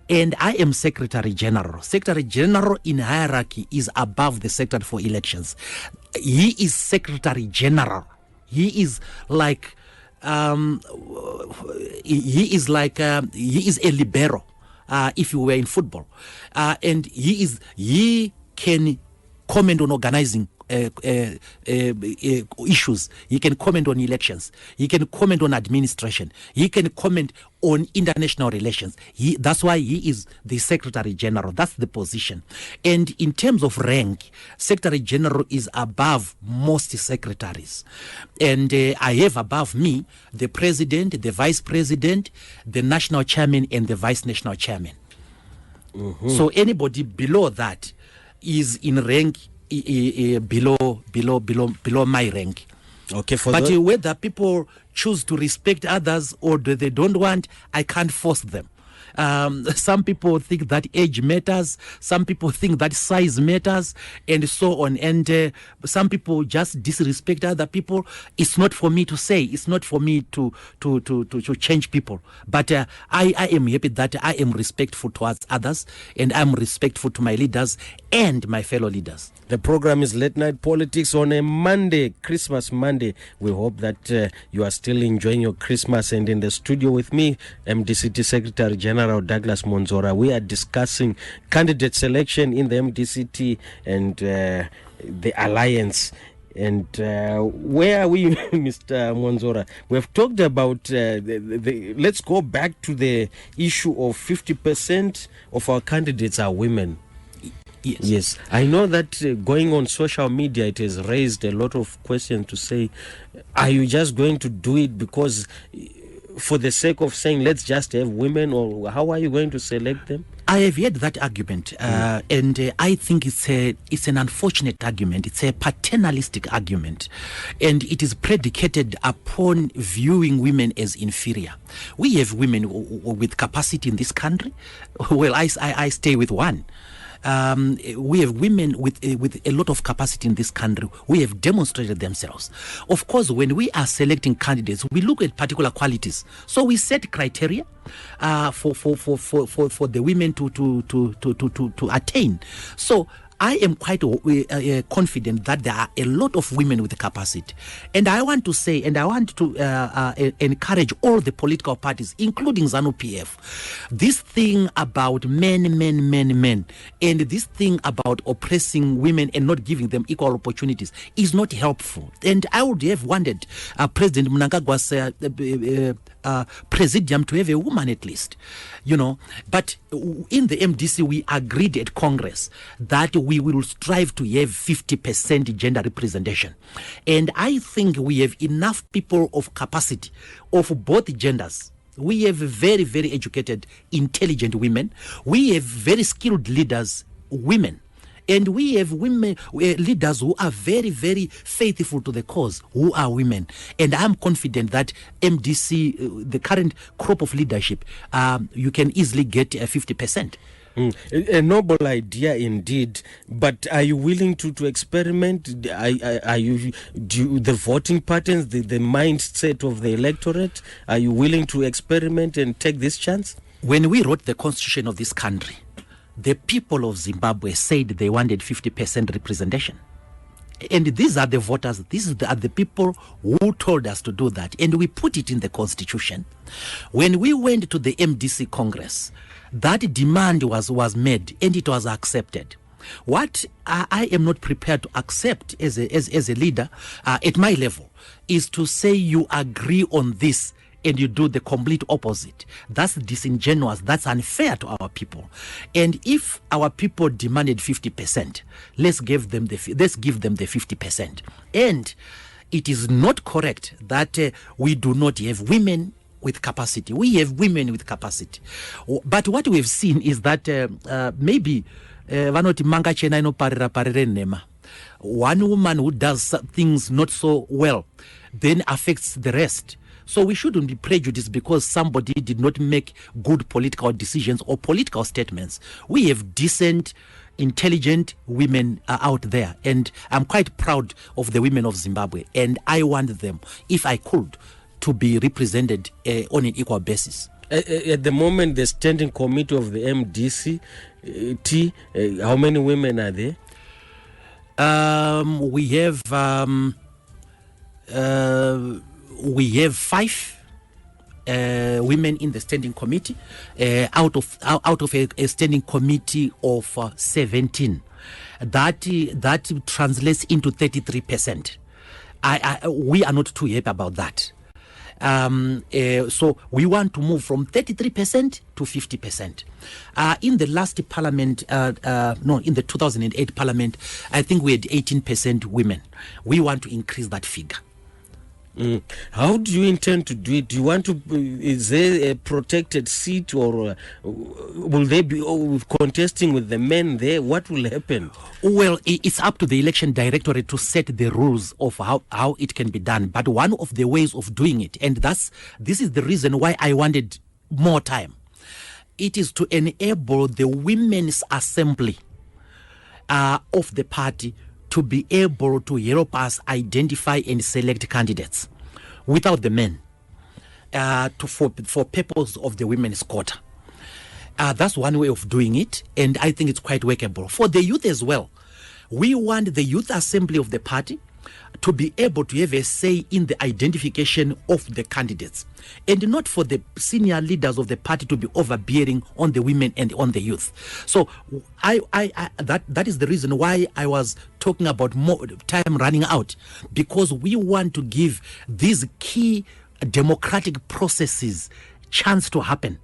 And I am Secretary General. Secretary General in hierarchy is above the Secretary for elections. He is Secretary General. He is like he is a libero, if you were in football, and he can comment on organizing issues. He can comment on elections. He can comment on administration. He can comment on international relations. That's why he is the Secretary General. That's the position. And in terms of rank, Secretary General is above most secretaries. And I have above me the President, the Vice President, the National Chairman, and the Vice National Chairman. So anybody below that is in rank below my rank. Okay, but whether people choose to respect others or they don't want, I can't force them. Some people think that age matters, some people think that size matters, and so on. And some people just disrespect other people. It's not for me to say. It's not for me to change people. But I am happy that I am respectful towards others, and I'm respectful to my leaders and my fellow leaders. The program is Late Night Politics on a Monday, Christmas Monday. We hope that you are still enjoying your Christmas. And in the studio with me, MDC-T Secretary General Douglas Mwonzora, we are discussing candidate selection in the MDC-T and the alliance. And where are we, Mr. Mwonzora? We have talked about, let's go back to the issue of 50% of our candidates are women. Yes, I know that going on social media, it has raised a lot of questions to say, are you just going to do it because for the sake of saying, let's just have women, or how are you going to select them? I have heard that argument, and I think it's an unfortunate argument. It's a paternalistic argument, and it is predicated upon viewing women as inferior. We have women with capacity in this country. Well, I stay with one. we have women with a lot of capacity in this country who have demonstrated themselves. Of course, when we are selecting candidates, we look at particular qualities. So we set criteria for the women to attain. So I am quite confident that there are a lot of women with capacity. And I want to say, and I want to encourage all the political parties, including ZANU-PF, this thing about men, and this thing about oppressing women and not giving them equal opportunities is not helpful. And I would have wanted President Mnangagwa's presidium to have a woman at least, But in the MDC, we agreed at Congress that we will strive to have 50% gender representation. And I think we have enough people of capacity of both genders. We have very, very educated, intelligent women. We have very skilled leaders, women. And we have women leaders who are very, very faithful to the cause, who are women. And I'm confident that MDC, the current crop of leadership, you can easily get 50%. A noble idea indeed, but are you willing to experiment? Are you the voting patterns, the mindset of the electorate? Are you willing to experiment and take this chance? When we wrote the constitution of this country, the people of Zimbabwe said they wanted 50% representation. And these are the voters, these are the people who told us to do that. And we put it in the constitution. When we went to the MDC Congress, that demand was made and it was accepted. What I am not prepared to accept as a leader at my level is to say you agree on this and you do the complete opposite. That's disingenuous. That's unfair to our people. And if our people demanded 50%, let's give them the 50%. And it is not correct that we do not have women with capacity. We have women with capacity. But what we've seen is that maybe one woman who does things not so well then affects the rest. So we shouldn't be prejudiced because somebody did not make good political decisions or political statements. We have decent, intelligent women out there, and I'm quite proud of the women of Zimbabwe, and I want them, if I could, to be represented on an equal basis. At the moment, the standing committee of the MDC-T, how many women are there? We have 5 women in the standing committee out of a standing committee of 17. That translates into 33%. We are not too happy about that. So we want to move from 33% to 50%. In the last parliament, in the 2008 parliament, I think we had 18% women. We want to increase that figure. How do you intend to do it? Do you want to? Is there a protected seat, or will they be contesting with the men there? What will happen? Well, it's up to the election directorate to set the rules of how it can be done. But one of the ways of doing it, and this is the reason why I wanted more time, it is to enable the women's assembly of the party to be able to help us identify and select candidates without the men for purpose of the women's quota. That's one way of doing it, and I think it's quite workable. For the youth as well, we want the youth assembly of the party to be able to have a say in the identification of the candidates, and not for the senior leaders of the party to be overbearing on the women and on the youth. So that is the reason why I was talking about more time running out, because we want to give these key democratic processes chance to happen,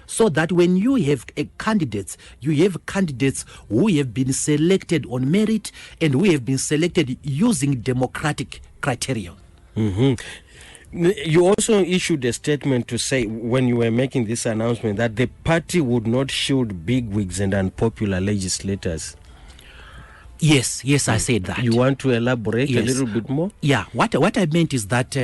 so that when you have candidates, you have candidates who have been selected on merit and who have been selected using democratic criteria. Mm-hmm. You also issued a statement to say, when you were making this announcement, that the party would not shield bigwigs and unpopular legislators. Yes, I said that. You want to elaborate a little bit more? Yeah, what I meant is that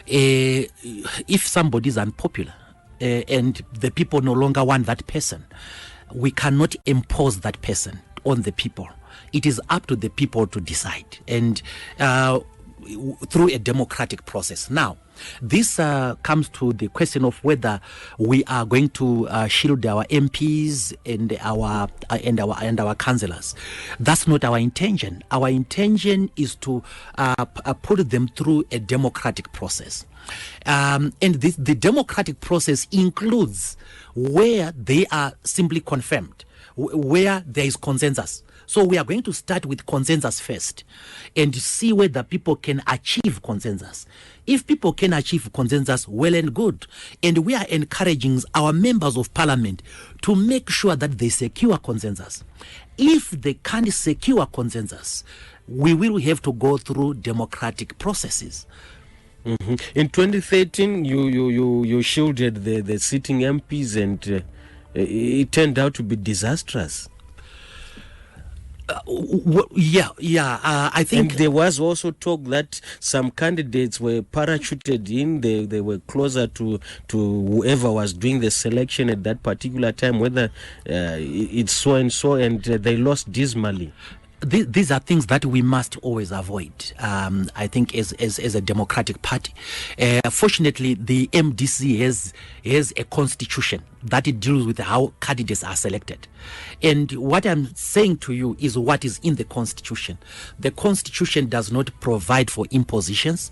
if somebody is unpopular and the people no longer want that person, we cannot impose that person on the people. It is up to the people to decide, and through a democratic process. Now, this comes to the question of whether we are going to shield our MPs and our councillors. That's not our intention. Our intention is to put them through a democratic process. And the democratic process includes where they are simply confirmed, where there is consensus. So we are going to start with consensus first and see whether people can achieve consensus. If people can achieve consensus, well and good. And we are encouraging our members of parliament to make sure that they secure consensus. If they can't secure consensus, we will have to go through democratic processes. Mm-hmm. In 2013, you shielded the sitting MPs, and it turned out to be disastrous. I think. And there was also talk that some candidates were parachuted in. They were closer to whoever was doing the selection at that particular time, whether it's so and so, and they lost dismally. These are things that we must always avoid, I think, as a democratic party. Fortunately, the MDC has a constitution that it deals with how candidates are selected. And what I'm saying to you is what is in the constitution. The constitution does not provide for impositions.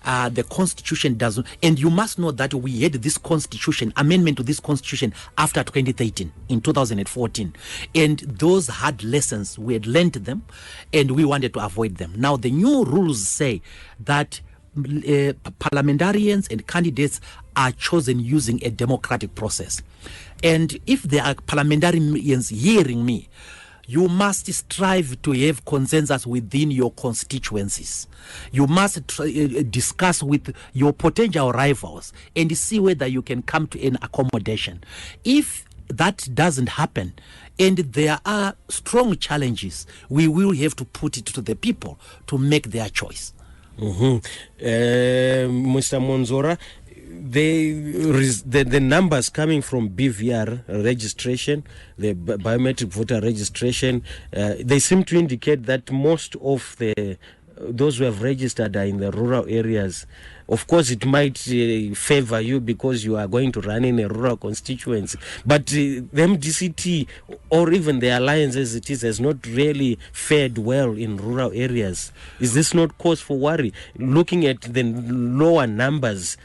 The constitution doesn't. And you must know that we had this constitution, amendment to this constitution after 2013, in 2014. And those hard lessons, we had learned them and we wanted to avoid them. Now, the new rules say that parliamentarians and candidates are chosen using a democratic process. And if there are parliamentarians hearing me, you must strive to have consensus within your constituencies. You must discuss with your potential rivals and see whether you can come to an accommodation. If that doesn't happen, and there are strong challenges, we will have to put it to the people to make their choice. Mm-hmm. Mr. Mwonzora, the numbers coming from BVR registration, the biometric voter registration, they seem to indicate that most of those who have registered are in the rural areas. Of course, it might favor you because you are going to run in a rural constituency. But the MDC-T, or even the alliance as it is, has not really fared well in rural areas. Is this not cause for worry, looking at the lower numbers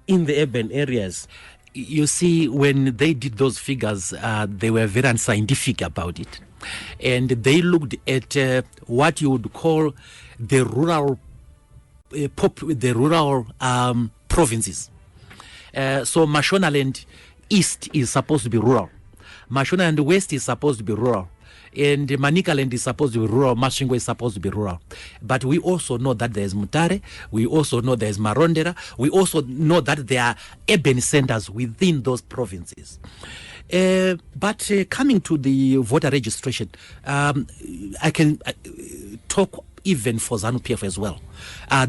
in the urban areas? You see, when they did those figures, they were very unscientific about it. And they looked at what you would call the rural provinces. So Mashonaland East is supposed to be rural. Mashonaland West is supposed to be rural. And Manicaland is supposed to be rural. Mashingo is supposed to be rural. But we also know that there's Mutare. We also know there's Marondera. We also know that there are urban centers within those provinces. But coming to the voter registration, I can talk even for ZANU-PF as well.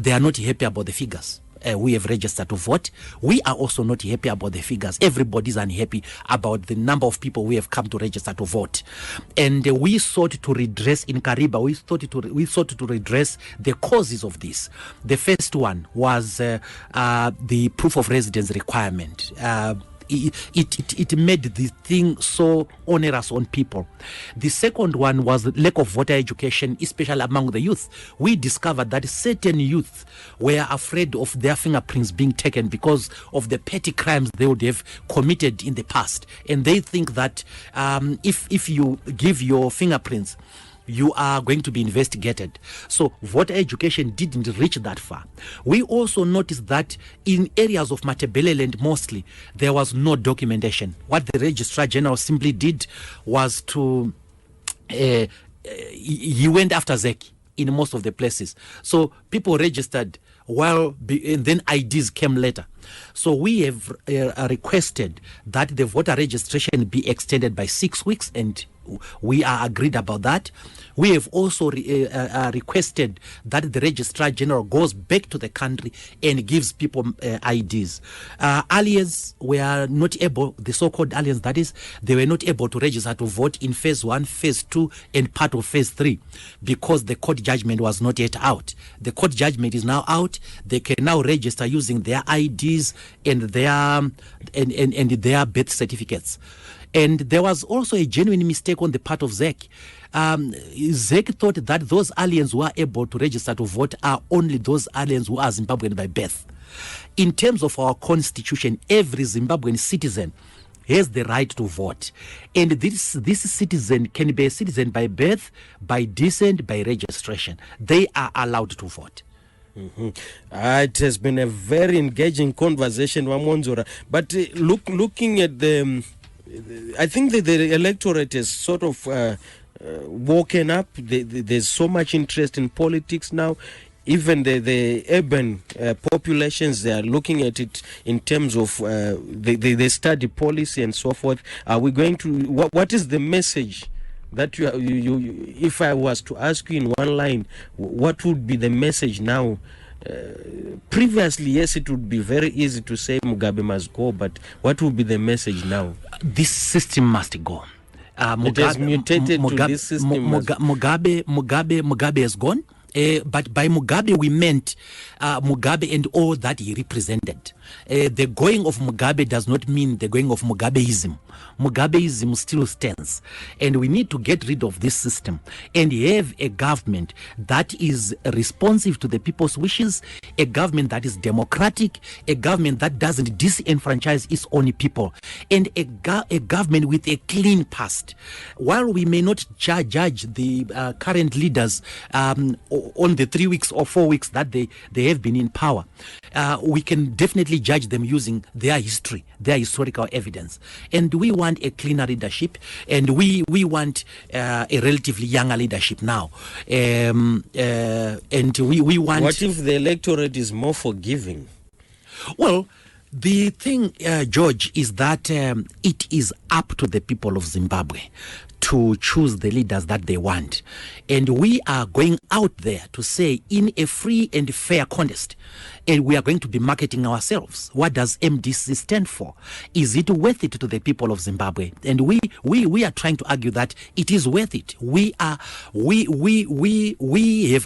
They are not happy about the figures. We have registered to vote. We are also not happy about the figures. Everybody's unhappy about the number of people we have come to register to vote. And we sought to redress in Kariba, we sought to redress the causes of this. The first one was the proof of residence requirement. It made the thing so onerous on people. The second one was lack of voter education, especially among the youth. We discovered that certain youth were afraid of their fingerprints being taken because of the petty crimes they would have committed in the past. And they think that if you give your fingerprints, you are going to be investigated. So voter education didn't reach that far. We also noticed that in areas of Matebeleland mostly, there was no documentation. What the Registrar General simply did was to, he went after Zeki in most of the places. So people registered and then IDs came later. So we have requested that the voter registration be extended by 6 weeks, and we are agreed about that. We have also requested that the Registrar General goes back to the country and gives people IDs. Aliens were not able, the so-called aliens, that is, they were not able to register to vote in phase 1, phase 2, and part of phase 3 because the court judgment was not yet out. The court judgment is now out. They can now register using their IDs and their birth certificates. And there was also a genuine mistake on the part of ZEC. ZEC thought that those aliens who are able to register to vote are only those aliens who are Zimbabwean by birth. In terms of our constitution, every Zimbabwean citizen has the right to vote. And this citizen can be a citizen by birth, by descent, by registration. They are allowed to vote. Mm-hmm. It has been a very engaging conversation, Mwonzora. But looking at I think that the electorate has sort of woken up. There's so much interest in politics now. Even the urban populations, they are looking at it in terms of they study policy and so forth. Are we going to? What is the message that you if I was to ask you in one line, what would be the message now? Previously, yes, it would be very easy to say Mugabe must go, but what would be the message now? This system must go. It has mutated to this system. Mugabe has gone. But by Mugabe, we meant Mugabe and all that he represented. The going of Mugabe does not mean the going of Mugabeism. Mugabeism still stands. And we need to get rid of this system and have a government that is responsive to the people's wishes, a government that is democratic, a government that doesn't disenfranchise its own people, and a government with a clean past. While we may not judge the current leaders on the 3 weeks or 4 weeks that they have been in power, we can definitely judge them using their history, their historical evidence. And we want a cleaner leadership, and we want a relatively younger leadership now. And we want... What if the electorate is more forgiving? Well, the thing, George, is that it is up to the people of Zimbabwe to choose the leaders that they want. And we are going out there to say, in a free and fair contest, and we are going to be marketing ourselves. What does MDC stand for? Is it worth it to the people of Zimbabwe? And we are trying to argue that it is worth it. We have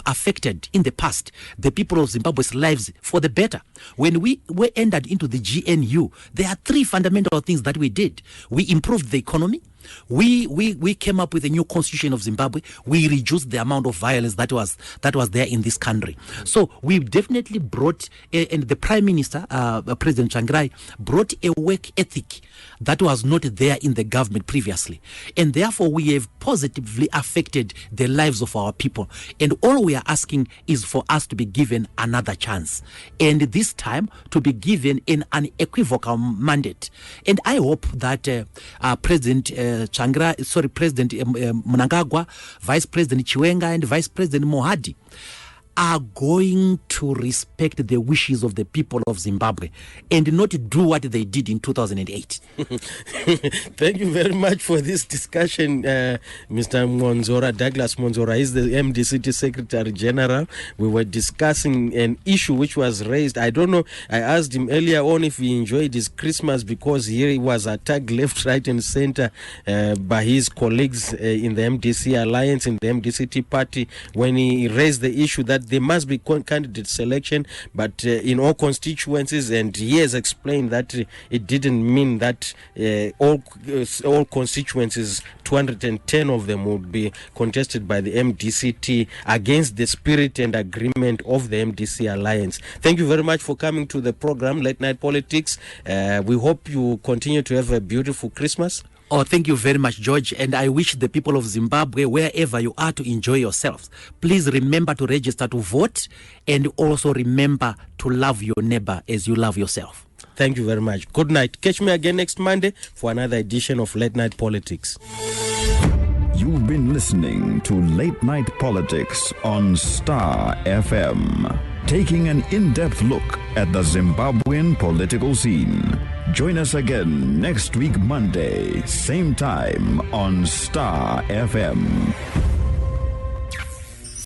affected in the past the people of Zimbabwe's lives for the better. When we entered into the GNU, there are 3 fundamental things that we did. We improved the economy. We came up with a new constitution of Zimbabwe. We reduced the amount of violence that was there in this country. So we definitely brought, and the Prime Minister, President Tsvangirai, brought a work ethic that was not there in the government previously. And therefore we have positively affected the lives of our people. And all we are asking is for us to be given another chance. And this time to be given an unequivocal mandate. And I hope that President Mnangagwa, Vice President Chiwenga, and Vice President Mohadi are going to respect the wishes of the people of Zimbabwe and not do what they did in 2008. Thank you very much for this discussion, Mr. Mwonzora. Douglas Mwonzora is the MDC-T Secretary General. We were discussing an issue which was raised. I don't know, I asked him earlier on if he enjoyed his Christmas because here he was attacked left, right and center by his colleagues in the MDC Alliance, in the MDC-T party, when he raised the issue that there must be candidate selection, but in all constituencies, and he has explained that it didn't mean that all constituencies, 210 of them, would be contested by the MDC-T against the spirit and agreement of the MDC Alliance. Thank you very much for coming to the program, Late Night Politics. We hope you continue to have a beautiful Christmas. Oh, thank you very much, George. And I wish the people of Zimbabwe, wherever you are, to enjoy yourselves. Please remember to register to vote, and also remember to love your neighbor as you love yourself. Thank you very much. Good night. Catch me again next Monday for another edition of Late Night Politics. You've been listening to Late Night Politics on Star FM. taking an in-depth look at the Zimbabwean political scene. Join us again next week, Monday, same time on Star FM.